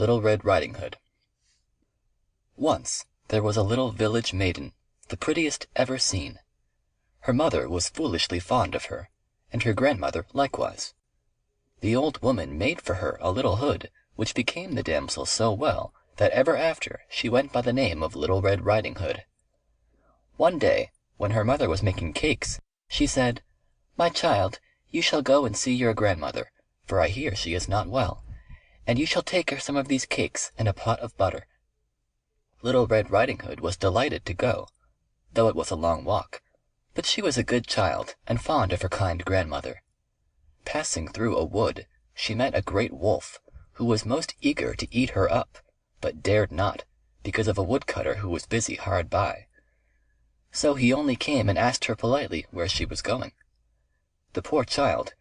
Little Red Riding Hood. Once there was a little village maiden, the prettiest ever seen. Her mother was foolishly fond of her, and her grandmother likewise. The old woman made for her a little hood, which became the damsel so well that ever after she went by the name of Little Red Riding Hood. One day, when her mother was making cakes, she said, "My child, you shall go and see your grandmother, for I hear she is not well, and you shall take her some of these cakes and a pot of butter." Little Red Riding Hood was delighted to go, though it was a long walk, but she was a good child and fond of her kind grandmother. Passing through a wood, she met a great wolf, who was most eager to eat her up, but dared not, because of a woodcutter who was busy hard by. So he only came and asked her politely where she was going. The poor child,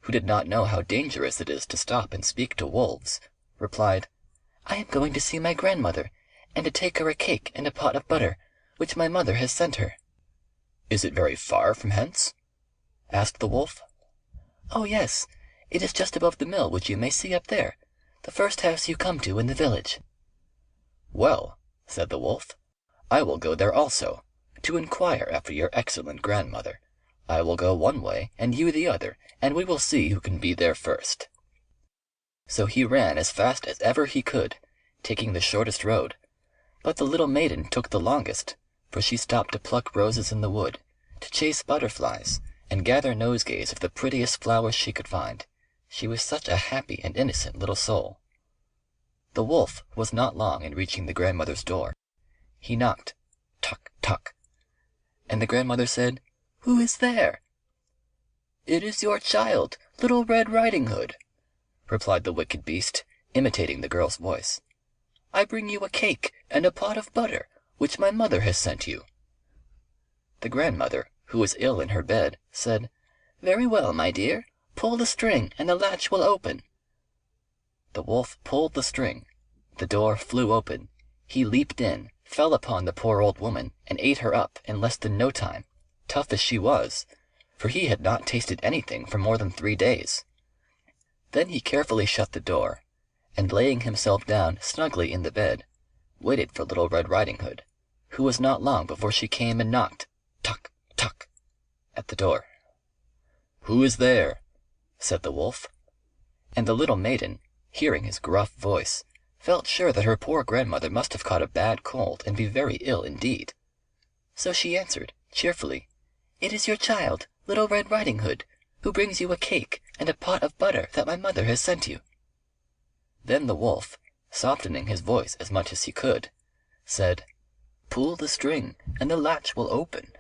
who did not know how dangerous it is to stop and speak to wolves, replied, "I am going to see my grandmother, and to take her a cake and a pot of butter, which my mother has sent her." "Is it very far from hence?" asked the wolf. "Oh yes, it is just above the mill which you may see up there, the first house you come to in the village." "Well," said the wolf, "I will go there also, to inquire after your excellent grandmother. I will go one way and you the other, and we will see who can be there first." So he ran as fast as ever he could, taking the shortest road. But the little maiden took the longest, for she stopped to pluck roses in the wood, to chase butterflies, and gather nosegays of the prettiest flowers she could find. She was such a happy and innocent little soul. The wolf was not long in reaching the grandmother's door. He knocked, "Tuck, tuck," and the grandmother said, "Who is there?" "It is your child, Little Red Riding Hood," replied the wicked beast, imitating the girl's voice. "I bring you a cake and a pot of butter, which my mother has sent you." The grandmother, who was ill in her bed, said, "Very well, my dear, pull the string and the latch will open." The wolf pulled the string. The door flew open. He leaped in, fell upon the poor old woman, and ate her up in less than no time, tough as she was, for he had not tasted anything for more than 3 days. Then he carefully shut the door, and laying himself down snugly in the bed, waited for Little Red Riding Hood, who was not long before she came and knocked, tuck, tuck, at the door. "Who is there?" said the wolf. And the little maiden, hearing his gruff voice, felt sure that her poor grandmother must have caught a bad cold and be very ill indeed. So she answered, cheerfully, "It is your child, Little Red Riding Hood, who brings you a cake and a pot of butter that my mother has sent you." Then the wolf, softening his voice as much as he could, said, "Pull the string, and the latch will open."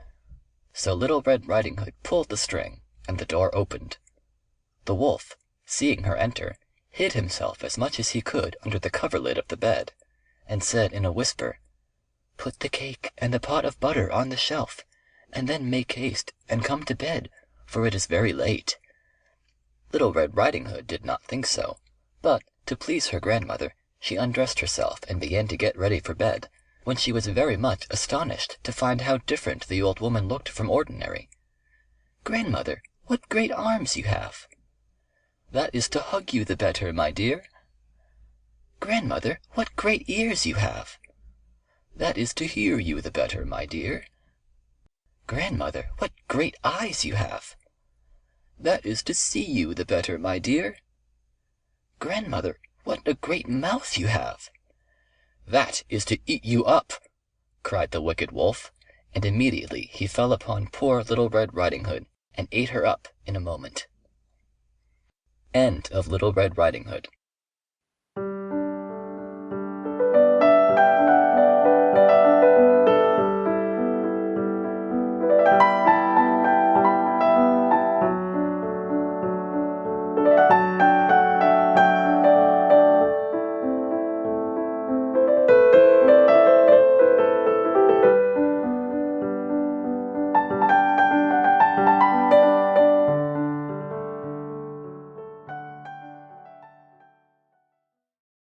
So Little Red Riding Hood pulled the string, and the door opened. The wolf, seeing her enter, hid himself as much as he could under the coverlid of the bed, and said in a whisper, "Put the cake and the pot of butter on the shelf, and then make haste and come to bed, for it is very late." Little Red Riding Hood did not think so, but, to please her grandmother, she undressed herself and began to get ready for bed, when she was very much astonished to find how different the old woman looked from ordinary. "Grandmother, what great arms you have!" "That is to hug you the better, my dear." "Grandmother, what great ears you have!" "That is to hear you the better, my dear." "Grandmother, what great eyes you have!" "That is to see you the better, my dear." "Grandmother, what a great mouth you have!" "That is to eat you up," cried the wicked wolf, and immediately he fell upon poor Little Red Riding Hood and ate her up in a moment. End of Little Red Riding Hood.